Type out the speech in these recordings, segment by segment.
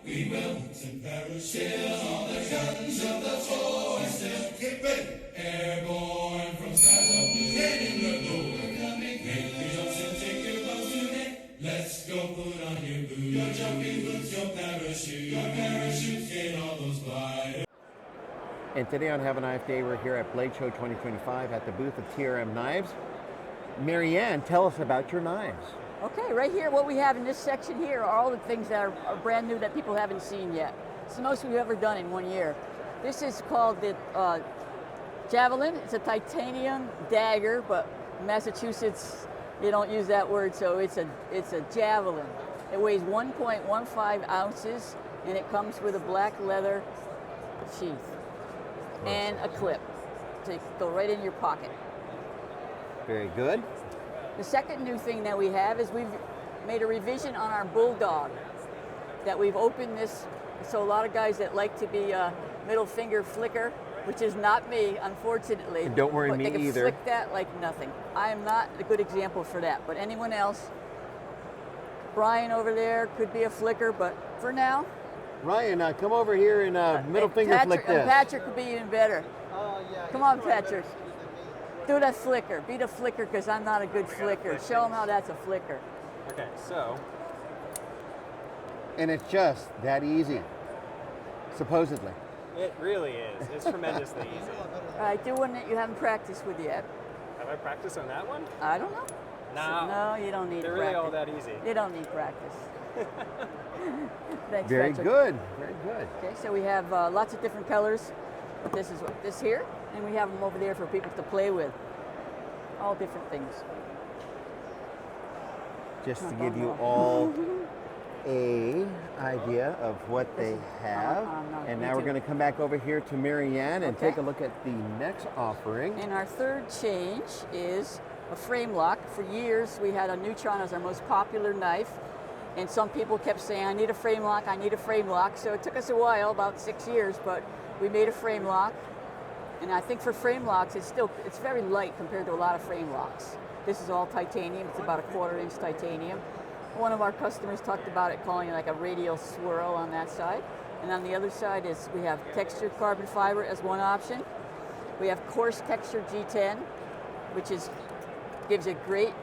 We will send parachutes on the guns of the forces. Get ready. Airborne from skies of blue. Heading the glow. We're coming. Make the jumps and take your bows today. Let's go put on your boots. Your jumping boots, your parachute. Your parachutes, get all those gliders. And today on Have a Knife Day, we're here at Blade Show 2025 at the booth of TRM Knives. Marianne, tell us about your knives. Okay, right here, what we have in this section here are all the things that are brand new that people haven't seen yet. It's the most we've ever done in 1 year. This is called the Javelin. It's a titanium dagger, but in Massachusetts, they don't use that word, so it's a javelin. It weighs 1.15 ounces, and it comes with a black leather sheath and a clip to go right in your pocket. Very good. The second new thing that we have is we've made a revision on our Bulldog, that we've opened this, so a lot of guys that like to be a middle finger flicker, which is not me, unfortunately. And don't worry, but me they can either. flick that like nothing. I am not a good example for that, but anyone else, Brian over there could be a flicker, but for now. Ryan, come over here and middle finger Patrick, flick this. Patrick could be even better. Come on, Patrick. Do that flicker. Be the flicker, because I'm not a good flicker. Show them how that's a flicker. Okay, so. And it's just that easy, supposedly. It really is. It's tremendously easy. All right, do one that you haven't practiced with yet. Have I practiced on that one? I don't know. No. No, you don't need They're practice. really all that easy. You don't need practice. Thanks, Very Patrick. good. Very good. Okay, so we have lots of different colors. But this is this here, and we have them over there for people to play with. All different things. Just to give you all a idea of what they have. And now we're going to come back over here to Marianne and take a look at the next offering. And our third change is a frame lock. For years, we had a Neutron as our most popular knife. And some people kept saying, I need a frame lock, I need a frame lock. So it took us a while, about 6 years, but we made a frame lock. And I think for frame locks, it's very light compared to a lot of frame locks. This is all titanium. It's about a 1/4 inch titanium. One of our customers talked about it, calling it like a radial swirl on that side. And on the other side is we have textured carbon fiber as one option. We have coarse textured G10, which gives a great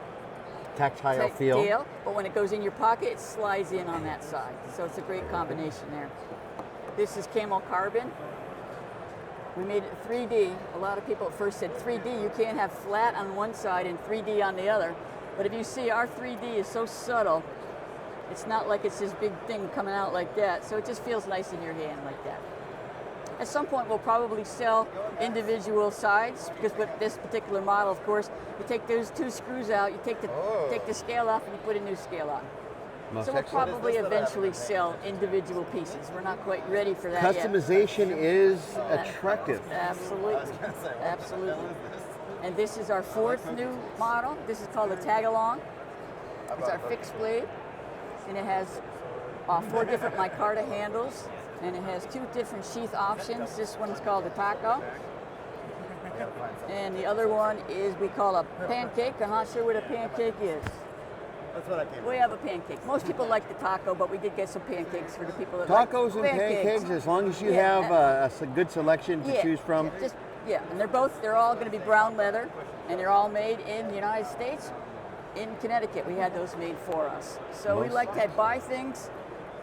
tactile feel. But when it goes in your pocket, it slides in on that side. So it's a great combination there. This is camel carbon. We made it 3D. A lot of people at first said 3D, you can't have flat on one side and 3D on the other. But if you see, our 3D is so subtle, it's not like it's this big thing coming out like that. So it just feels nice in your hand like that. At some point, we'll probably sell individual sides, because with this particular model, of course, you take those 2 screws out, you take the scale off, and you put a new scale on. So we'll probably eventually sell individual pieces. We're not quite ready for that yet. Customization is attractive. Absolutely. Absolutely. And this is our 4th new model. This is called a tag-along. It's our fixed blade. And it has 4 different micarta handles. And it has 2 different sheath options. This one's called the taco. And the other one is we call a pancake. I'm not sure what a pancake is. That's what I came. We have a pancake. Most people like the taco, but we did get some pancakes for the people that Tacos like and pancakes, as long as you have a good selection to choose from. And they're all going to be brown leather, and they're all made in the United States. In Connecticut, we had those made for us. So we like to buy things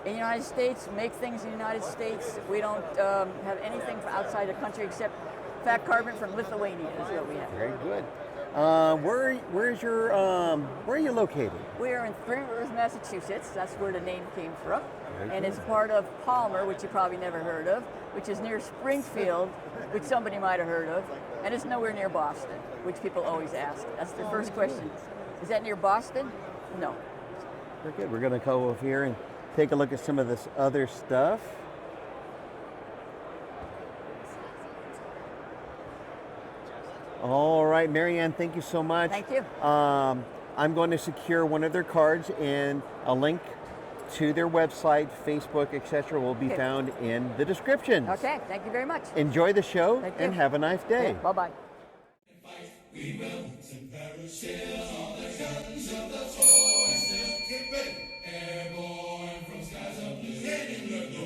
in the United States, make things in the United States. We don't have anything from outside the country except fat carbon from Lithuania is what we have. Very good. Where are you located? We are in Three Rivers, Massachusetts. That's where the name came from. And it's part of Palmer, which you probably never heard of, which is near Springfield, which somebody might have heard of. And it's nowhere near Boston, which people always ask. That's the first question. Is that near Boston? No. Very good. We're going to go over here and take a look at some of this other stuff. All right, Marianne, thank you so much. Thank you. I'm going to secure one of their cards, and a link to their website, Facebook, etc. will be found in the description. Okay, thank you very much. Enjoy the show and have a nice day. Okay, bye-bye. We will send parachutes on the guns of the forces. Get ready. Airborne from skies of blue. Heading the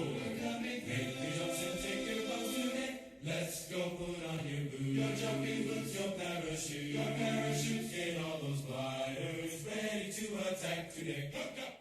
jumping boots, your parachute. Your parachute, get all those gliders ready to attack today. Go, go.